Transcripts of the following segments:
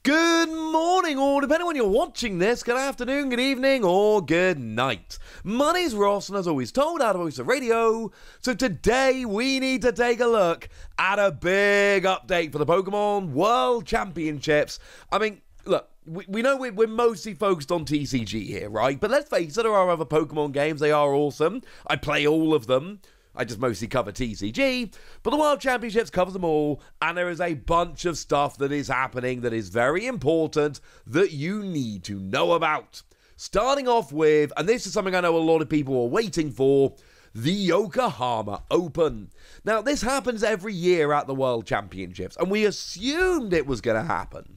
Good morning, or depending on when you're watching this, good afternoon, good evening, or good night. My name's Ross, and as always told, out of Voice of Radio. So today we need to take a look at a big update for the Pokemon World Championships. I mean, look, we know we're mostly focused on TCG here, right? But let's face it, there are other Pokemon games, they are awesome. I play all of them. I just mostly cover TCG, but the World Championships covers them all, and there is a bunch of stuff that is happening that is very important that you need to know about. Starting off with, and this is something I know a lot of people are waiting for, the Yokohama Open. Now, this happens every year at the World Championships, and we assumed it was going to happen.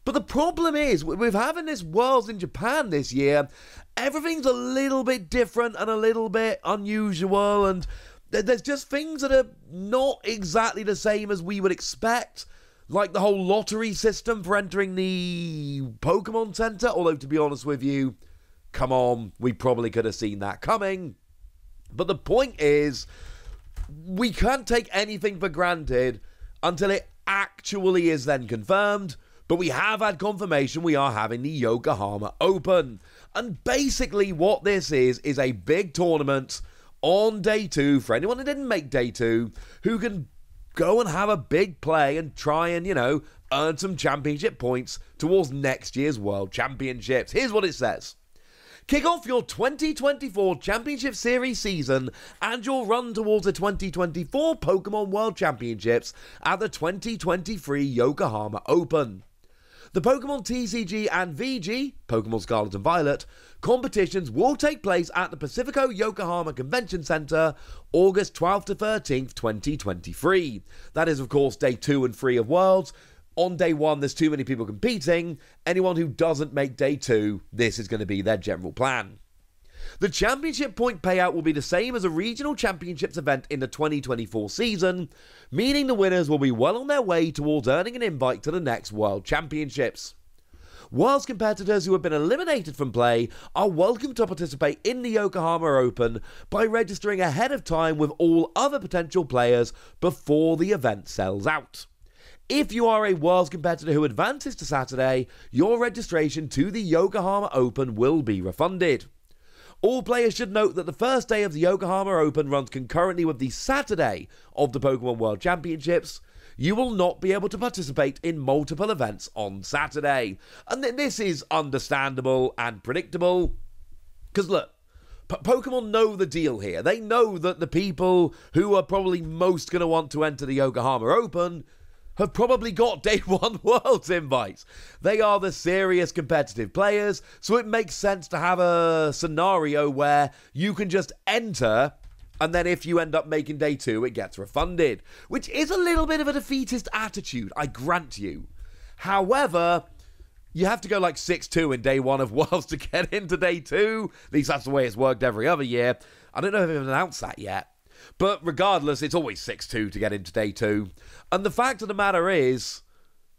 But the problem is, with having this Worlds in Japan this year, everything's a little bit different and a little bit unusual, and there's just things that are not exactly the same as we would expect, like the whole lottery system for entering the Pokemon Center, although to be honest with you, come on, we probably could have seen that coming. But the point is, we can't take anything for granted until it actually is then confirmed. But we have had confirmation we are having the Yokohama Open. And basically what this is a big tournament on day 2 for anyone who didn't make day 2 who can go and have a big play and try and, earn some championship points towards next year's World Championships. Here's what it says. Kick off your 2024 Championship Series season and your run towards the 2024 Pokemon World Championships at the 2023 Yokohama Open. The Pokemon TCG and VG, Pokemon Scarlet and Violet, competitions will take place at the Pacifico Yokohama Convention Center August 12th to 13th, 2023. That is, of course, day 2 and 3 of Worlds. On day 1, there's too many people competing. Anyone who doesn't make day 2, this is going to be their general plan. The championship point payout will be the same as a regional championships event in the 2024 season, meaning the winners will be well on their way towards earning an invite to the next World Championships. Worlds competitors who have been eliminated from play are welcome to participate in the Yokohama Open by registering ahead of time with all other potential players before the event sells out. If you are a Worlds competitor who advances to Saturday, your registration to the Yokohama Open will be refunded. All players should note that the first day of the Yokohama Open runs concurrently with the Saturday of the Pokemon World Championships. You will not be able to participate in multiple events on Saturday. And this is understandable and predictable. Because look, Pokemon know the deal here. They know that the people who are probably most going to want to enter the Yokohama Open have probably got day 1 Worlds invites. They are the serious competitive players, so it makes sense to have a scenario where you can just enter, and then if you end up making day 2, it gets refunded. Which is a little bit of a defeatist attitude, I grant you. However, you have to go like 6-2 in day 1 of Worlds to get into day 2. At least that's the way it's worked every other year. I don't know if they've announced that yet. But regardless, it's always 6-2 to get into day 2. And the fact of the matter is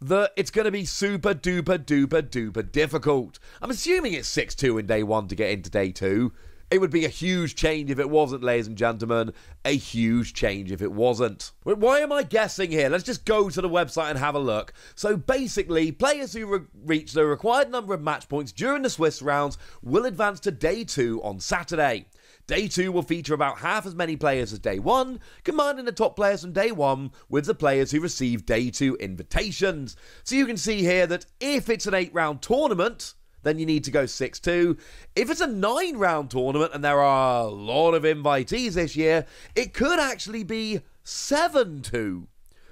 that it's going to be super duper duper duper difficult. I'm assuming it's 6-2 in day 1 to get into day 2. It would be a huge change if it wasn't, ladies and gentlemen. A huge change if it wasn't. Why am I guessing here? Let's just go to the website and have a look. So basically, players who reach the required number of match points during the Swiss rounds will advance to day 2 on Saturday. Day 2 will feature about half as many players as day 1, combining the top players from day 1 with the players who receive day 2 invitations. So you can see here that if it's an 8-round tournament, then you need to go 6-2. If it's a 9-round tournament and there are a lot of invitees this year, it could actually be 7-2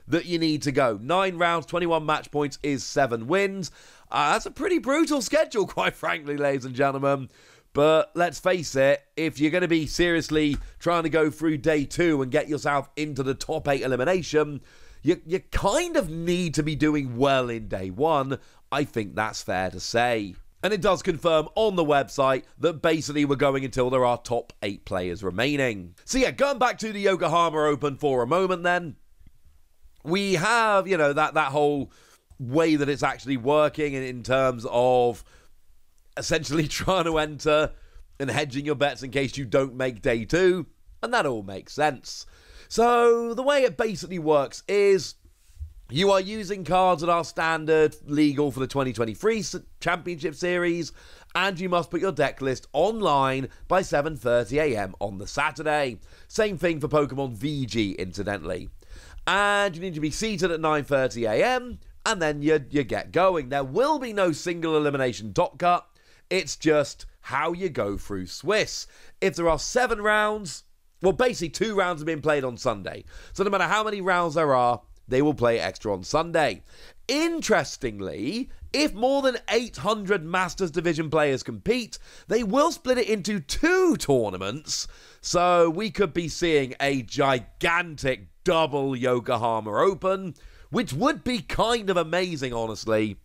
that you need to go. 9 rounds, 21 match points is 7 wins. That's a pretty brutal schedule, quite frankly, ladies and gentlemen. But let's face it, if you're going to be seriously trying to go through day 2 and get yourself into the top 8 elimination, you kind of need to be doing well in day 1. I think that's fair to say. And it does confirm on the website that basically we're going until there are top 8 players remaining. So yeah, going back to the Yokohama Open for a moment then, we have, that whole way that it's actually working in terms of essentially trying to enter and hedging your bets in case you don't make day 2, and that all makes sense. So the way it basically works is You are using cards that are standard, legal for the 2023 Championship Series, and you must put your deck list online by 7:30 AM on the Saturday. Same thing for Pokemon VG, incidentally. And you need to be seated at 9:30 AM, and then you get going. There will be no single elimination dot cut. It's just how you go through Swiss. If there are 7 rounds, well, basically 2 rounds have been played on Sunday. So no matter how many rounds there are, they will play extra on Sunday. Interestingly, if more than 800 Masters Division players compete, they will split it into 2 tournaments. So we could be seeing a gigantic double Yokohama Open, which would be kind of amazing, honestly.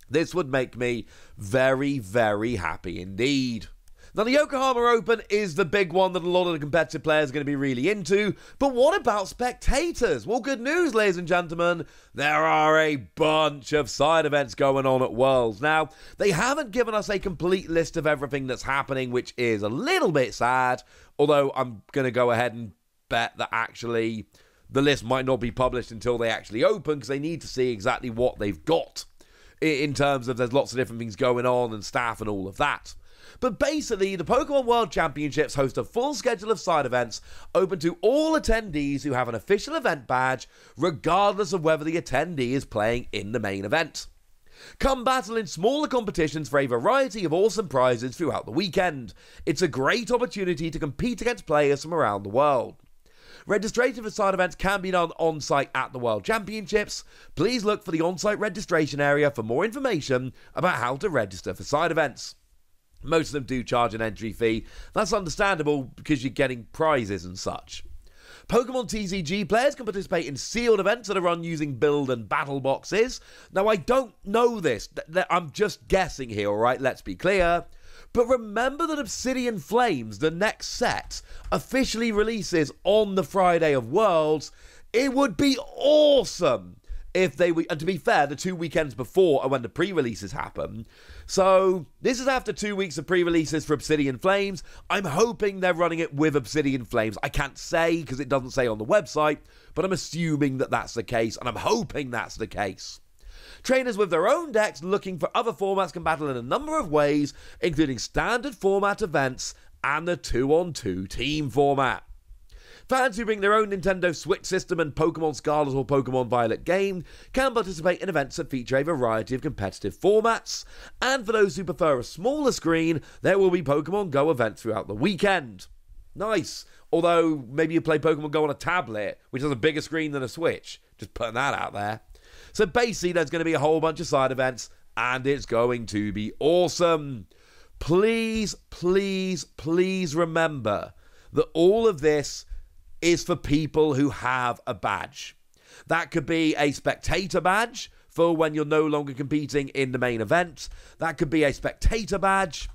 This would make me very, very happy indeed. Now, the Yokohama Open is the big one that a lot of the competitive players are going to be really into, but what about spectators? Well, good news, ladies and gentlemen, there are a bunch of side events going on at Worlds. Now, they haven't given us a complete list of everything that's happening, which is a little bit sad, although I'm going to go ahead and bet that actually the list might not be published until they actually open, because they need to see exactly what they've got in terms of there's lots of different things going on and staff and all of that. But basically, the Pokemon World Championships host a full schedule of side events open to all attendees who have an official event badge, regardless of whether the attendee is playing in the main event. Come battle in smaller competitions for a variety of awesome prizes throughout the weekend. It's a great opportunity to compete against players from around the world. Registration for side events can be done on-site at the World Championships. Please look for the on-site registration area for more information about how to register for side events. Most of them do charge an entry fee. That's understandable because you're getting prizes and such. Pokemon TCG players can participate in sealed events that are run using build and battle boxes. Now, I don't know this. I'm just guessing here, alright? Let's be clear. But remember that Obsidian Flames, the next set, officially releases on the Friday of Worlds. It would be awesome if they were, and to be fair, the 2 weekends before are when the pre-releases happen. So this is after 2 weeks of pre-releases for Obsidian Flames. I'm hoping they're running it with Obsidian Flames. I can't say because it doesn't say on the website, but I'm assuming that that's the case, and I'm hoping that's the case. Trainers with their own decks looking for other formats can battle in a number of ways, including standard format events and the 2-on-2 team format. Fans who bring their own Nintendo Switch system and Pokemon Scarlet or Pokemon Violet game can participate in events that feature a variety of competitive formats, and for those who prefer a smaller screen, there will be Pokemon Go events throughout the weekend. Nice, although maybe you play Pokemon Go on a tablet, which has a bigger screen than a Switch. Just putting that out there. So basically, there's going to be a whole bunch of side events, and it's going to be awesome. Please, please, please remember that all of this is for people who have a badge. That could be a spectator badge for when you're no longer competing in the main event. That could be a spectator badge.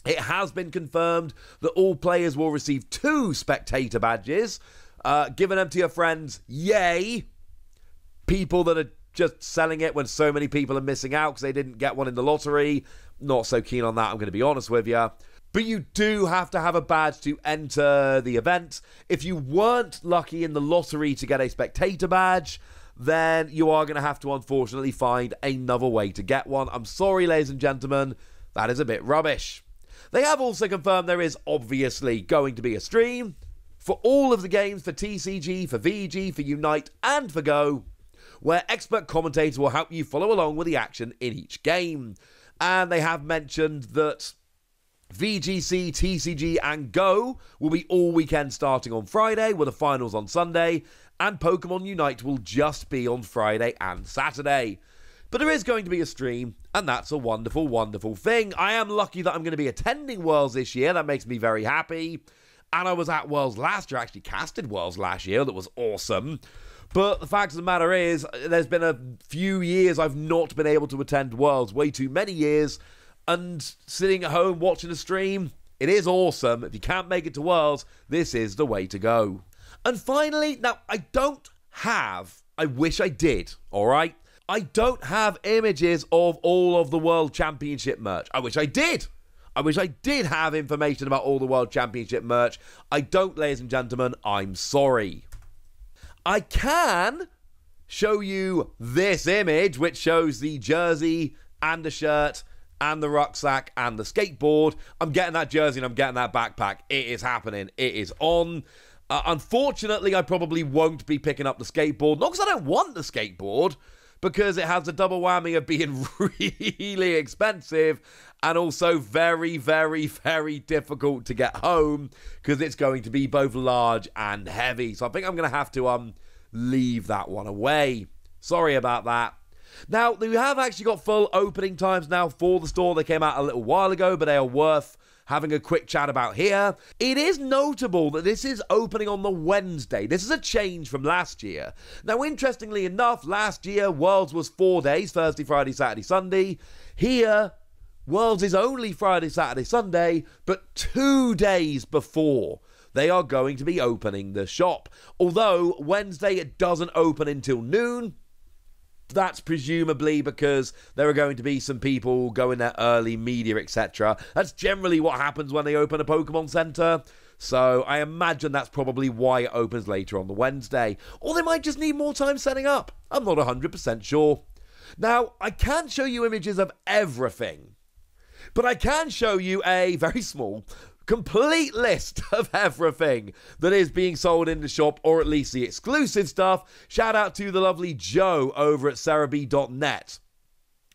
It has been confirmed that all players will receive 2 spectator badges. Giving them to your friends, yay. People that are just selling it when so many people are missing out because they didn't get one in the lottery, not so keen on that, I'm going to be honest with you. But you do have to have a badge to enter the event. If you weren't lucky in the lottery to get a spectator badge, then you are going to have to unfortunately find another way to get one. I'm sorry, ladies and gentlemen, that is a bit rubbish. They have also confirmed there is obviously going to be a stream for all of the games for TCG, for VG, for Unite, and for Go, where expert commentators will help you follow along with the action in each game. And they have mentioned that VGC, TCG, and Go will be all weekend starting on Friday, with the finals on Sunday, and Pokemon Unite will just be on Friday and Saturday. But there is going to be a stream, and that's a wonderful, wonderful thing. I am lucky that I'm going to be attending Worlds this year. That makes me very happy. And I was at Worlds last year. I actually casted Worlds last year. That was awesome. But the fact of the matter is, there's been a few years I've not been able to attend Worlds. Way too many years. And sitting at home watching a stream, it is awesome. If you can't make it to Worlds, this is the way to go. And finally, now, I wish I did, alright? I don't have images of all of the World Championship merch. I wish I did. I wish I did have information about all the World Championship merch. I don't, ladies and gentlemen. I'm sorry. I can show you this image, which shows the jersey and the shirt and the rucksack and the skateboard. I'm getting that jersey and I'm getting that backpack. It is happening. It is on. Unfortunately, I probably won't be picking up the skateboard. Not because I don't want the skateboard, because it has the double whammy of being really expensive and also very, very, very difficult to get home because it's going to be both large and heavy. So I think I'm going to have to leave that one away. Sorry about that. Now, we have actually got full opening times now for the store. They came out a little while ago, but they are worth having a quick chat about here. It is notable that this is opening on the Wednesday. This is a change from last year. Now, interestingly enough, last year, Worlds was 4 days, Thursday, Friday, Saturday, Sunday. Here, Worlds is only Friday, Saturday, Sunday, but 2 days before they are going to be opening the shop. Although, Wednesday, it doesn't open until noon. That's presumably because there are going to be some people going there early, media, etc. That's generally what happens when they open a Pokemon Center. So I imagine that's probably why it opens later on the Wednesday. Or they might just need more time setting up. I'm not 100% sure. Now, I can't show you images of everything, but I can show you a very small, complete list of everything that is being sold in the shop, or at least the exclusive stuff. Shout out to the lovely Joe over at Cerebi.net,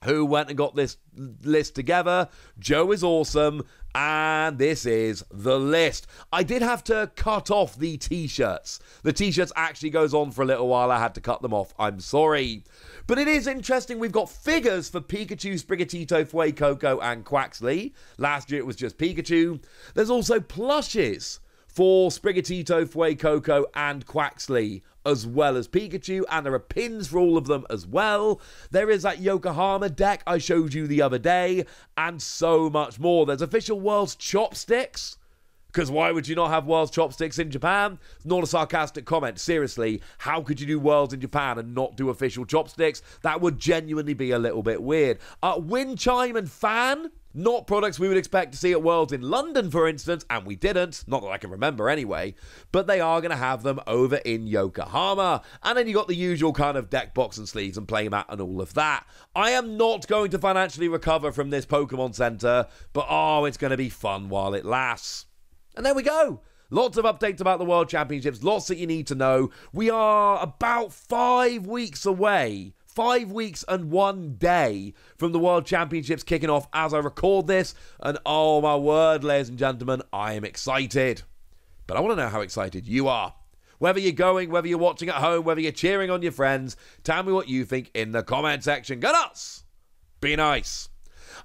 who went and got this list together. Joe is awesome, and this is the list. I did have to cut off the t-shirts. The t-shirts actually goes on for a little while. I had to cut them off. I'm sorry. But it is interesting. We've got figures for Pikachu, Sprigatito, Fuecoco, and Quaxly. Last year it was just Pikachu. There's also plushes for Sprigatito, Fuecoco, and Quaxly, as well as Pikachu, and there are pins for all of them as well. There is that Yokohama deck I showed you the other day, and so much more. There's official World's Chopsticks, because why would you not have World's Chopsticks in Japan? It's not a sarcastic comment. Seriously, how could you do Worlds in Japan and not do official chopsticks? That would genuinely be a little bit weird. Wind Chime and Fan, not products we would expect to see at Worlds in London, for instance, and we didn't, not that I can remember anyway, but they are going to have them over in Yokohama. And then you got the usual kind of deck box and sleeves and playmat and all of that. I am not going to financially recover from this Pokemon Center, but oh, it's going to be fun while it lasts. And there we go. Lots of updates about the World Championships, lots that you need to know. We are about 5 weeks away, 5 weeks and 1 day from the World Championships kicking off as I record this. And oh my word, ladies and gentlemen, I am excited. But I want to know how excited you are. Whether you're going, whether you're watching at home, whether you're cheering on your friends, tell me what you think in the comment section. Go nuts! Be nice.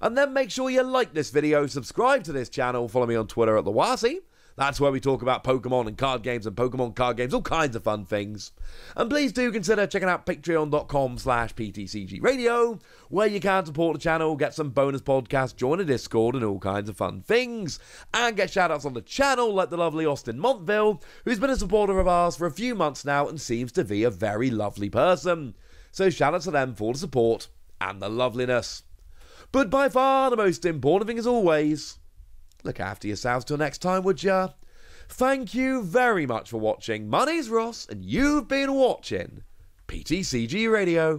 And then make sure you like this video, subscribe to this channel, follow me on Twitter at TheWasi. That's where we talk about Pokemon and card games and Pokemon card games, all kinds of fun things. And please do consider checking out patreon.com/PTCG Radio, where you can support the channel, get some bonus podcasts, join a Discord, and all kinds of fun things. And get shoutouts on the channel, like the lovely Austin Montville, who's been a supporter of ours for a few months now and seems to be a very lovely person. So shout out to them for the support and the loveliness. But by far the most important thing, as always, look after yourselves till next time, would ya? Thank you very much for watching. My name's Ross, and you've been watching PTCG Radio.